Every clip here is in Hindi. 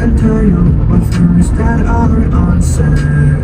can tell you what things that are unsaid.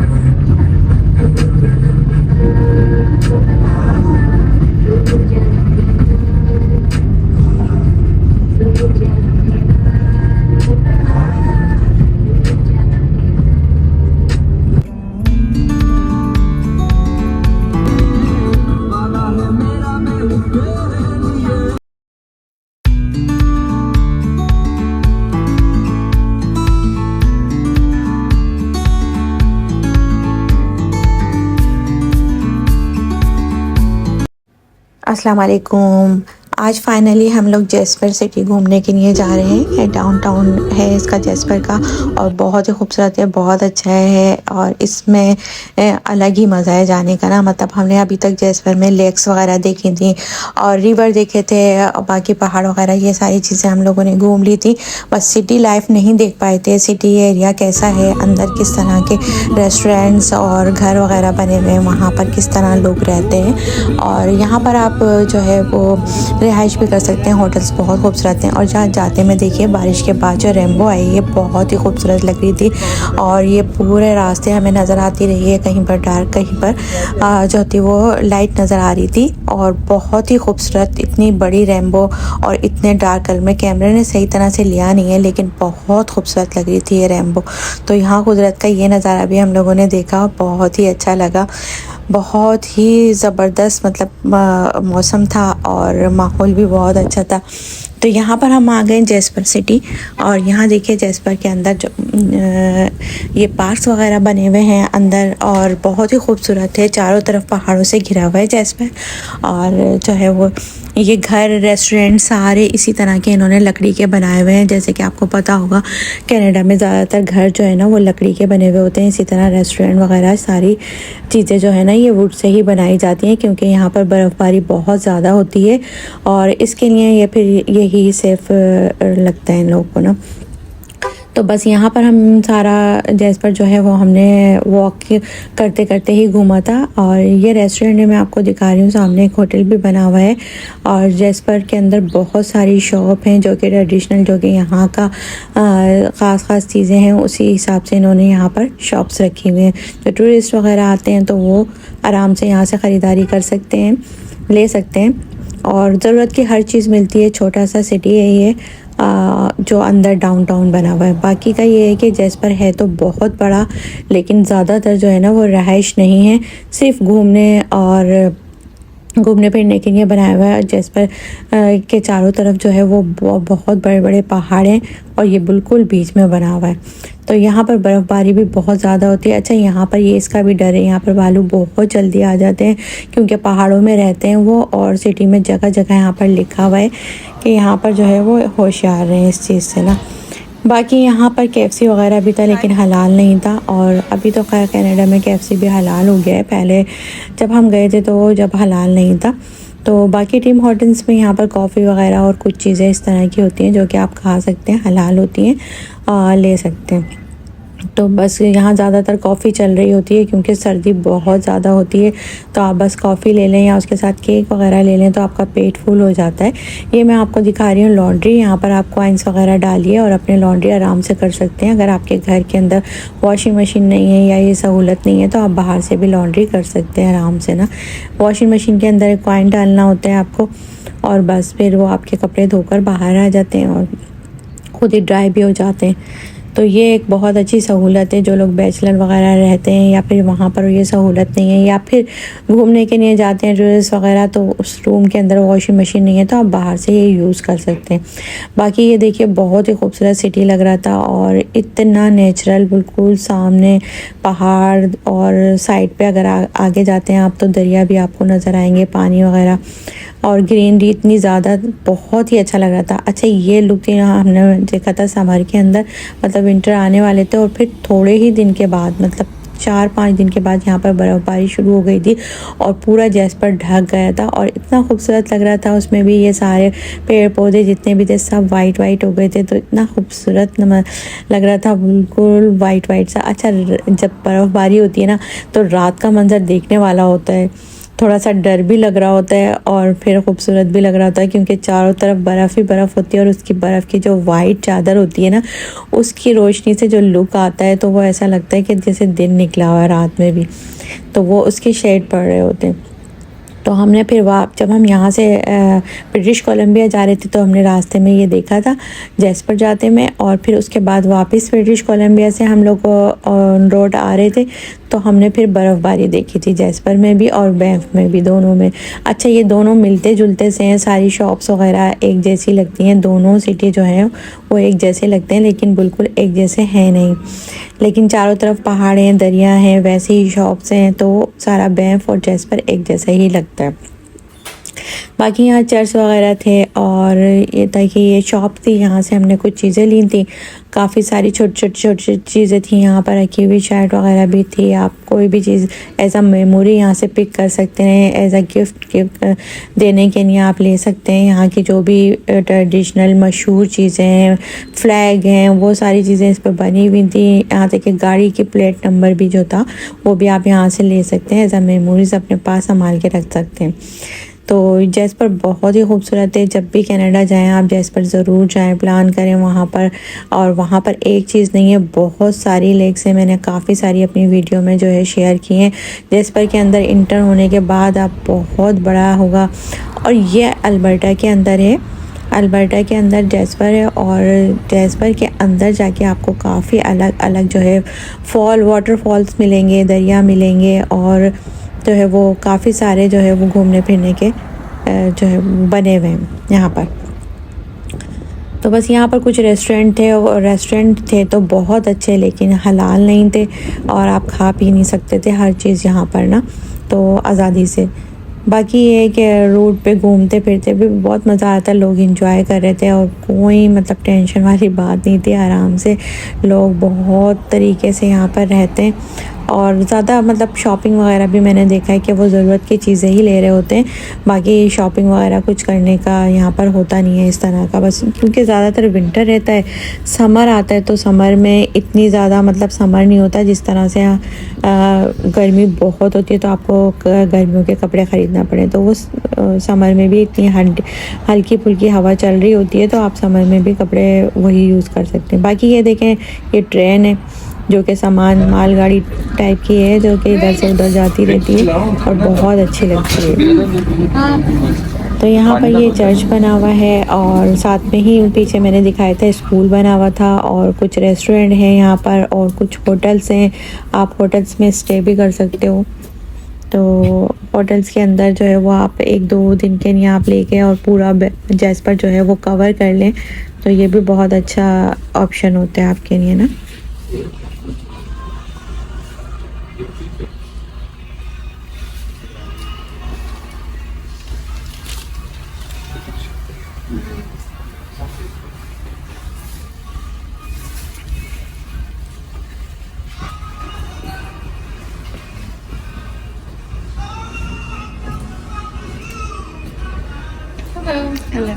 अस्सलाम वालेकुम। आज फाइनली हम लोग जैस्पर सिटी घूमने के लिए जा रहे हैं। ये डाउनटाउन है इसका जैस्पर का और बहुत ही खूबसूरत है, बहुत अच्छा है और इसमें अलग ही मज़ा है जाने का ना। मतलब हमने अभी तक जैस्पर में लेक्स वगैरह देखी थी और रिवर देखे थे और बाकी पहाड़ वगैरह ये सारी चीज़ें हम लोगों ने घूम ली थी। बस सिटी लाइफ नहीं देख पाए थे। सिटी एरिया कैसा है, अंदर किस तरह के रेस्टोरेंट्स और घर वगैरह बने हुए हैं, वहाँ पर किस तरह लोग रहते हैं और यहाँ पर आप जो है वो रिहाइश भी कर सकते हैं। होटल्स बहुत खूबसूरत हैं और जहाँ जाते में देखिए बारिश के बाद जो रेनबो आई है बहुत ही खूबसूरत लग रही थी और ये पूरे रास्ते हमें नज़र आती रही है, कहीं पर डार्क कहीं पर जो थी वो लाइट नज़र आ रही थी और बहुत ही खूबसूरत। इतनी बड़ी रेनबो और इतने डार्क कलर में कैमरे ने सही तरह से लिया नहीं है लेकिन बहुत खूबसूरत लग रही थी ये रेनबो। तो यहाँ कुदरत का ये नज़ारा भी हम लोगों ने देखा, बहुत ही अच्छा लगा, बहुत ही ज़बरदस्त मतलब मौसम था और माहौल भी बहुत अच्छा था। तो यहाँ पर हम आ गए जैस्पर सिटी और यहाँ देखिए जैस्पर के अंदर जो ये पार्क्स वगैरह बने हुए हैं अंदर और बहुत ही खूबसूरत है। चारों तरफ पहाड़ों से घिरा हुआ है जैस्पर और जो है वो ये घर रेस्टोरेंट सारे इसी तरह के इन्होंने लकड़ी के बनाए हुए हैं। जैसे कि आपको पता होगा कनाडा में ज़्यादातर घर जो है ना वो लकड़ी के बने हुए होते हैं। इसी तरह रेस्टोरेंट वगैरह सारी चीज़ें जो है ना ये वुड से ही बनाई जाती हैं क्योंकि यहाँ पर बर्फ़बारी बहुत ज़्यादा होती है और इसके लिए ये फिर यही सेफ़ लगता है इन लोगों को ना। तो बस यहाँ पर हम सारा जैस्पर जो है वो हमने वॉक करते करते ही घूमा था और ये रेस्टोरेंट मैं आपको दिखा रही हूँ। सामने एक होटल भी बना हुआ है और जैस्पर के अंदर बहुत सारी शॉप हैं जो कि ट्रेडिशनल जो कि यहाँ का ख़ास चीज़ें हैं उसी हिसाब से इन्होंने यहाँ पर शॉप्स रखी हुई हैं। जो टूरिस्ट वगैरह आते हैं तो वो आराम से यहाँ से ख़रीदारी कर सकते हैं, ले सकते हैं और ज़रूरत की हर चीज़ मिलती है। छोटा सा सिटी है ये जो अंदर डाउनटाउन बना हुआ है। बाकी का ये है कि जैस्पर है तो बहुत बड़ा लेकिन ज़्यादातर जो है ना वो रहाइश नहीं है, सिर्फ घूमने फिरने के लिए बनाया हुआ है। जैस्पर के चारों तरफ जो है वो बहुत बड़े बड़े पहाड़ हैं और ये बिल्कुल बीच में बना हुआ है। तो यहाँ पर बर्फ़बारी भी बहुत ज़्यादा होती है। अच्छा यहाँ पर ये इसका भी डर है, यहाँ पर भालू बहुत जल्दी आ जाते हैं क्योंकि पहाड़ों में रहते हैं वो और सिटी में जगह जगह यहाँ पर लिखा हुआ है कि यहाँ पर जो है वो होशियार रहें इस चीज़ से ना। बाकी यहाँ पर KFC वगैरह भी था लेकिन हलाल नहीं था और अभी तो खैर कनाडा में KFC भी हलाल हो गया है। पहले जब हम गए थे तो जब हलाल नहीं था। तो बाकी टिम हॉर्टन्स में यहाँ पर कॉफ़ी वगैरह और कुछ चीज़ें इस तरह की होती हैं जो कि आप खा सकते हैं, हलाल होती हैं, ले सकते हैं। तो बस यहाँ ज़्यादातर कॉफ़ी चल रही होती है क्योंकि सर्दी बहुत ज़्यादा होती है। तो आप बस कॉफ़ी ले लें या उसके साथ केक वगैरह ले लें तो आपका पेट फुल हो जाता है। ये मैं आपको दिखा रही हूँ लॉन्ड्री। यहाँ पर आप कॉइन्स वगैरह डालिए और अपने लॉन्ड्री आराम से कर सकते हैं। अगर आपके घर के अंदर वॉशिंग मशीन नहीं है या ये सहूलत नहीं है तो आप बाहर से भी लॉन्ड्री कर सकते हैं आराम से ना। वॉशिंग मशीन के अंदर एक कॉइन डालना होता है आपको और बस फिर वो आपके कपड़े धोकर बाहर आ जाते हैं और खुद ही ड्राई भी हो जाते हैं। तो ये एक बहुत अच्छी सहूलत है। जो लोग बैचलर वगैरह रहते हैं या फिर वहाँ पर ये सहूलत नहीं है या फिर घूमने के लिए जाते हैं टूरिस्ट वगैरह तो उस रूम के अंदर वॉशिंग मशीन नहीं है तो आप बाहर से ये यूज़ कर सकते हैं। बाकी ये देखिए बहुत ही खूबसूरत सिटी लग रहा था और इतना नेचुरल, बिल्कुल सामने पहाड़ और साइड पे अगर आगे जाते हैं आप तो दरिया भी आपको नज़र आएंगे, पानी वगैरह और ग्रीनरी इतनी ज़्यादा, बहुत ही अच्छा लग रहा था। अच्छा ये लुक थी हमने देखा था समर के अंदर, मतलब विंटर आने वाले थे और फिर थोड़े ही दिन के बाद मतलब 4-5 दिन के बाद यहाँ पर बर्फ़बारी शुरू हो गई थी और पूरा जैस्पर ढक गया था और इतना खूबसूरत लग रहा था। उसमें भी ये सारे पेड़ पौधे जितने भी थे सब वाइट हो गए थे तो इतना खूबसूरत लग रहा था, बिल्कुल वाइट सा। अच्छा जब बर्फ़बारी होती है ना तो रात का मंजर देखने वाला होता है। थोड़ा सा डर भी लग रहा होता है और फिर खूबसूरत भी लग रहा होता है, क्योंकि चारों तरफ बर्फ़ ही बर्फ़ होती है और उसकी बर्फ़ की जो वाइट चादर होती है ना, उसकी रोशनी से जो लुक आता है तो वो ऐसा लगता है कि जैसे दिन निकला हुआ है रात में भी, तो वो उसके शेड पड़ रहे होते हैं। तो हमने फिर जब हम यहाँ से ब्रिटिश कोलंबिया जा रहे थे तो हमने रास्ते में ये देखा था जैस्पर जाते में, और फिर उसके बाद वापस ब्रिटिश कोलंबिया से हम लोग ऑन रोड आ रहे थे तो हमने फिर बर्फ़बारी देखी थी जैस्पर में भी और बैंफ में भी, दोनों में। अच्छा, ये दोनों मिलते जुलते से हैं, सारी शॉप्स वगैरह एक जैसी लगती हैं, दोनों सिटी जो हैं वो एक जैसे लगते हैं लेकिन बिल्कुल एक जैसे हैं नहीं। लेकिन चारों तरफ पहाड़ हैं, दरिया हैं, वैसे ही शॉप्स हैं, तो सारा बैंफ और जैस्पर एक जैसा ही लगता है। बाकी यहाँ चर्च वगैरह थे और ये था कि ये शॉप थी, यहाँ से हमने कुछ चीज़ें ली थी। काफ़ी सारी छोटी चीज़ें थी यहाँ पर रखी हुई, शर्ट वगैरह भी थी। आप कोई भी चीज़ एज अ मेमोरी यहाँ से पिक कर सकते हैं, एज अ गिफ्ट देने के लिए आप ले सकते हैं। यहाँ की जो भी ट्रेडिशनल मशहूर चीज़ें हैं, फ्लैग हैं, वो सारी चीज़ें इस पर बनी हुई थी। यहाँ तक कि गाड़ी की प्लेट नंबर भी जो था वो भी आप यहाँ से ले सकते हैं, एज अ मेमोरीज अपने पास संभाल के रख सकते हैं। तो जैस्पर बहुत ही खूबसूरत है, जब भी कनाडा जाएं आप जैस्पर ज़रूर जाएं, प्लान करें वहाँ पर। और वहाँ पर एक चीज़ नहीं है, बहुत सारी लेक्स हैं, मैंने काफ़ी सारी अपनी वीडियो में जो है शेयर की हैं। जैस्पर के अंदर इंटर होने के बाद आप बहुत बड़ा होगा, और ये अल्बर्टा के अंदर है, अल्बर्टा के अंदर जैस्पर है। और जैस्पर के अंदर जाके आपको काफ़ी अलग अलग जो है वाटरफॉल्स मिलेंगे, दरिया मिलेंगे, और जो है वो काफ़ी सारे जो है वो घूमने फिरने के जो है बने हुए हैं यहाँ पर। तो बस यहाँ पर कुछ रेस्टोरेंट थे, और रेस्टोरेंट थे तो बहुत अच्छे, लेकिन हलाल नहीं थे और आप खा पी नहीं सकते थे हर चीज़ यहाँ पर ना, तो आज़ादी से। बाकी ये कि रोड पे घूमते फिरते भी बहुत मज़ा आता, लोग एंजॉय कर रहे थे और कोई मतलब टेंशन वाली बात नहीं थी, आराम से लोग बहुत तरीके से यहाँ पर रहते हैं। और ज़्यादा मतलब शॉपिंग वगैरह भी मैंने देखा है कि वो ज़रूरत की चीज़ें ही ले रहे होते हैं, बाकी शॉपिंग वगैरह कुछ करने का यहाँ पर होता नहीं है इस तरह का। बस क्योंकि ज़्यादातर विंटर रहता है, समर आता है तो समर में इतनी ज़्यादा मतलब समर नहीं होता जिस तरह से गर्मी बहुत होती है तो आपको गर्मियों के कपड़े ख़रीदना पड़े, तो वो समर में भी इतनी हल्की फुल्की हवा चल रही होती है तो आप समर में भी कपड़े वही यूज़ कर सकते हैं। बाकी ये देखें, ये ट्रेन है जो कि सामान मालगाड़ी टाइप की है, जो कि इधर से उधर जाती रहती है और बहुत अच्छी लगती है। तो यहाँ पर ये चर्च बना हुआ है और साथ में ही पीछे मैंने दिखाया था स्कूल बना हुआ था, और कुछ रेस्टोरेंट हैं यहाँ पर और कुछ होटल्स हैं, आप होटल्स में स्टे भी कर सकते हो। तो होटल्स के अंदर जो है वो आप 1-2 दिन के लिए आप लेके और पूरा जैस्पर जो है वो कवर कर लें, तो ये भी बहुत अच्छा ऑप्शन होता है आपके लिए ना। Hello.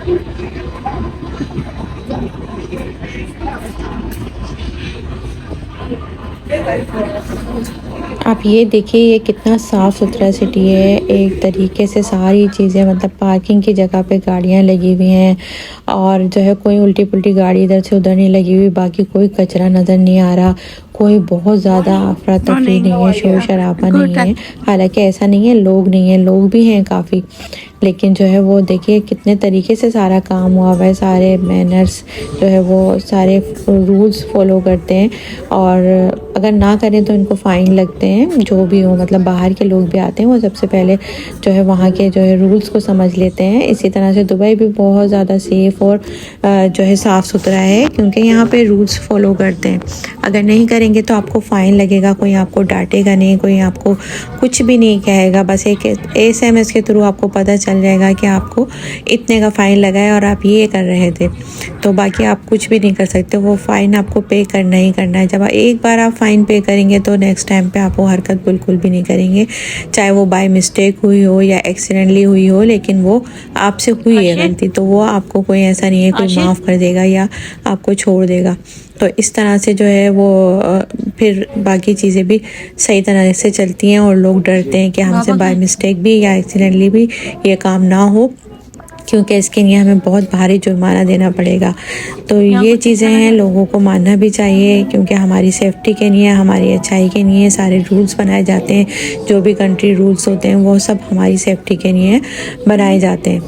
आप ये देखिए ये कितना साफ़ सुथरा सिटी है। एक तरीके से सारी चीज़ें मतलब पार्किंग की जगह पे गाड़ियाँ लगी हुई हैं और जो है कोई उल्टी पुल्टी गाड़ी इधर से उधर नहीं लगी हुई। बाकी कोई कचरा नज़र नहीं आ रहा। कोई बहुत ज़्यादा अफरा तफरी नहीं है, शोर शराबा नहीं है। हालांकि ऐसा नहीं है लोग नहीं है, लोग भी हैं काफ़ी, लेकिन जो है वो देखिए कितने तरीके से सारा काम हुआ हुआ है। सारे मैनर्स जो है वो सारे रूल्स फॉलो करते हैं और अगर ना करें तो इनको फ़ाइन लगते हैं। जो भी हो मतलब बाहर के लोग भी आते हैं वो सबसे पहले जो है वहाँ के जो है रूल्स को समझ लेते हैं। इसी तरह से दुबई भी बहुत ज़्यादा सेफ़ और जो है साफ़ सुथरा है क्योंकि यहाँ पे रूल्स फॉलो करते हैं। अगर नहीं करेंगे तो आपको फ़ाइन लगेगा, कोई आपको डांटेगा नहीं, कोई आपको कुछ भी नहीं कहेगा। बस एक SMS के थ्रू आपको पता चल जाएगा कि आपको इतने का फ़ाइन लगा है और आप ये कर रहे थे, तो बाकी आप कुछ भी नहीं कर सकते। वो फ़ाइन आपको पे करना ही करना है। जब एक बार आप फ़ाइन पे करेंगे तो नेक्स्ट टाइम पे आप वो हरकत बिल्कुल भी नहीं करेंगे, चाहे वो बाय मिस्टेक हुई हो या एक्सीडेंटली हुई हो, लेकिन वो आपसे हुई है गलती तो वो आपको कोई ऐसा नहीं है कोई माफ़ कर देगा या आपको छोड़ देगा। तो इस तरह से जो है वो फिर बाकी चीज़ें भी सही तरह से चलती हैं और लोग डरते हैं कि हमसे बाय मिस्टेक भी या एक्सीडेंटली भी ये काम ना हो, क्योंकि इसके लिए हमें बहुत भारी जुर्माना देना पड़ेगा। तो ये चीज़ें हैं, लोगों को मानना भी चाहिए क्योंकि हमारी सेफ्टी के लिए, हमारी अच्छाई के लिए सारे रूल्स बनाए जाते हैं। जो भी कंट्री रूल्स होते हैं वो सब हमारी सेफ्टी के लिए बनाए जाते हैं।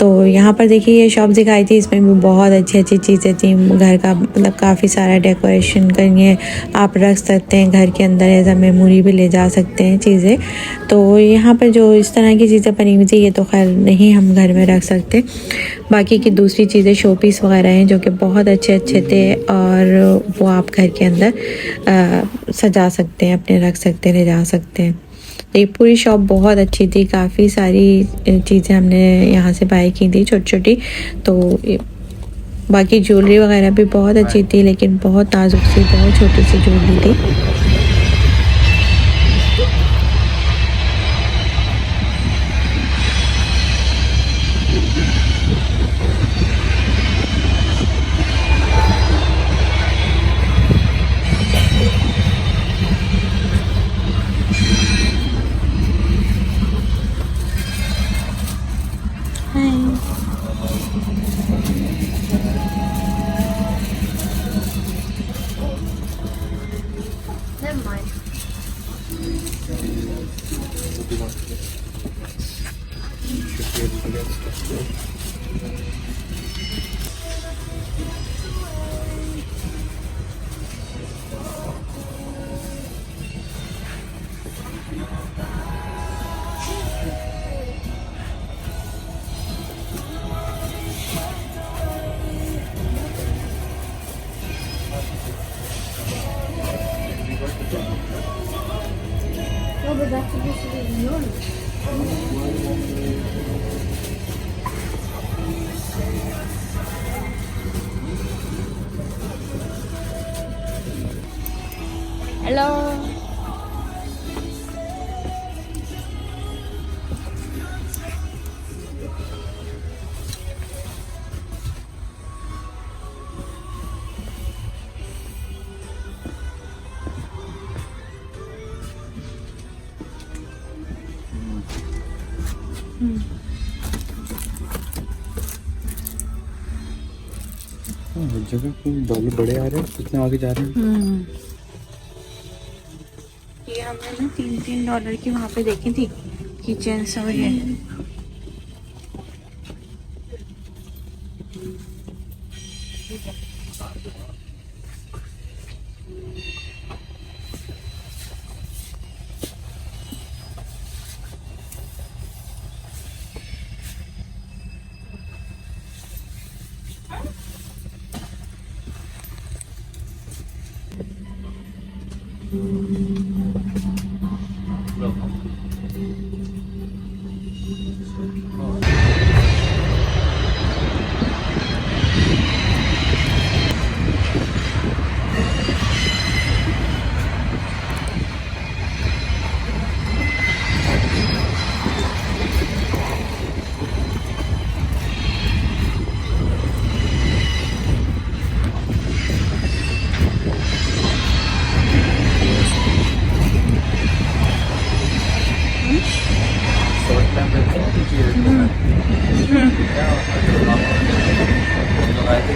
तो यहाँ पर देखिए ये शॉप दिखाई थी, इसमें भी बहुत अच्छी अच्छी चीज़ें थी। घर का मतलब काफ़ी सारा डेकोरेशन करिए आप रख सकते हैं घर के अंदर, एज अ मेमोरी भी ले जा सकते हैं चीज़ें। तो यहाँ पर जो इस तरह की चीज़ें बनी हुई थी ये तो खैर नहीं हम घर में रख सकते। बाकी की दूसरी चीज़ें शो पीस वगैरह हैं जो कि बहुत अच्छे अच्छे थे और वो आप घर के अंदर सजा सकते हैं, अपने रख सकते हैं, ले जा सकते हैं। तो ये पूरी शॉप बहुत अच्छी थी। काफ़ी सारी चीज़ें हमने यहाँ से बाय की थी छोटी छोटी। तो बाकी ज्वेलरी वगैरह भी बहुत अच्छी थी, लेकिन बहुत नाजुक सी बहुत छोटी सी ज्वेलरी थी। Hello. जगह डॉलर बड़े आ रहे हैं, कितने आगे जा रहे हैं। ये हमने ना $3 की वहाँ पे देखी थी किचन सब है।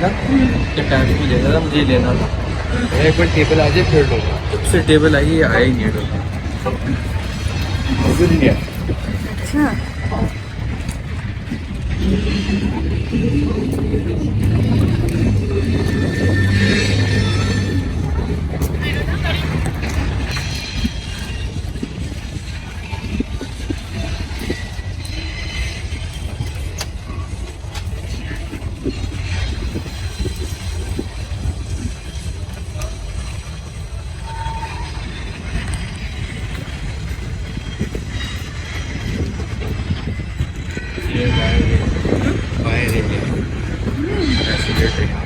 था कि टाइम को देना था, मुझे लेना था। एक बार टेबल आ जाए फिर लूँगा। जब से टेबल आई है आया ही नहीं है नहीं है। अच्छा ये बाहर एरिया ऐसे लेट है।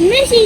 Messi.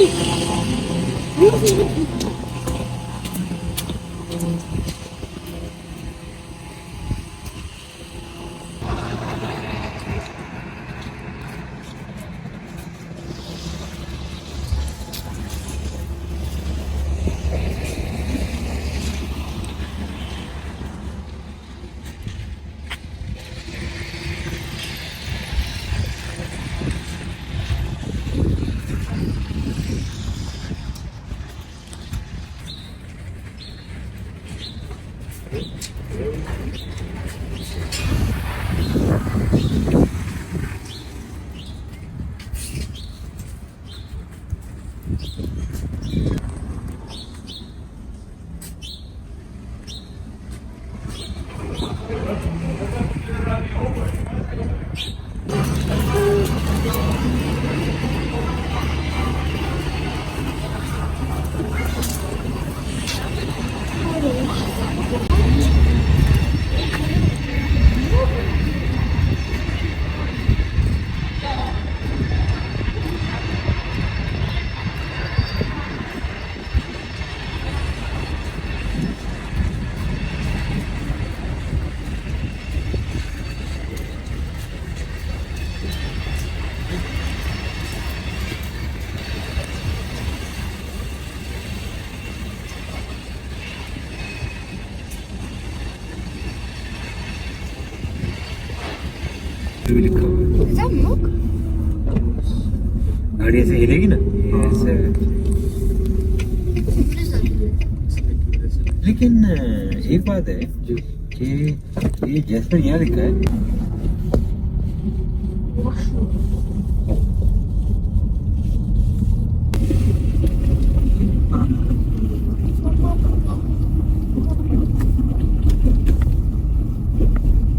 भी लिखा हुआ है। गाड़ी ऐसे हिलेगी ना ऐसे। लेकिन एक बात है ओके, ये जैसपर यहाँ लिखा है।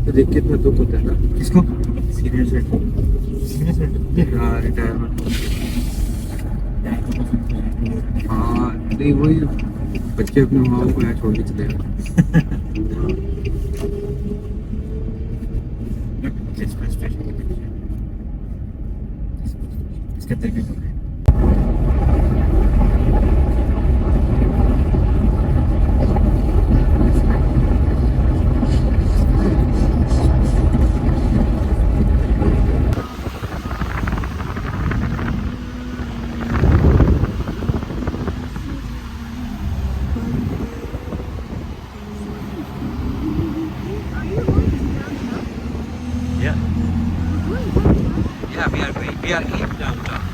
तो देख कितना दुख होता है ना। किसको? Senior citizen. हाँ, रिटायरमेंट। हाँ, नहीं वही बच्चे अपने माँ बाप को यहाँ छोड़ के चले गए। इसके तरीके Yeah. Yeah, we are going. We are in downtown.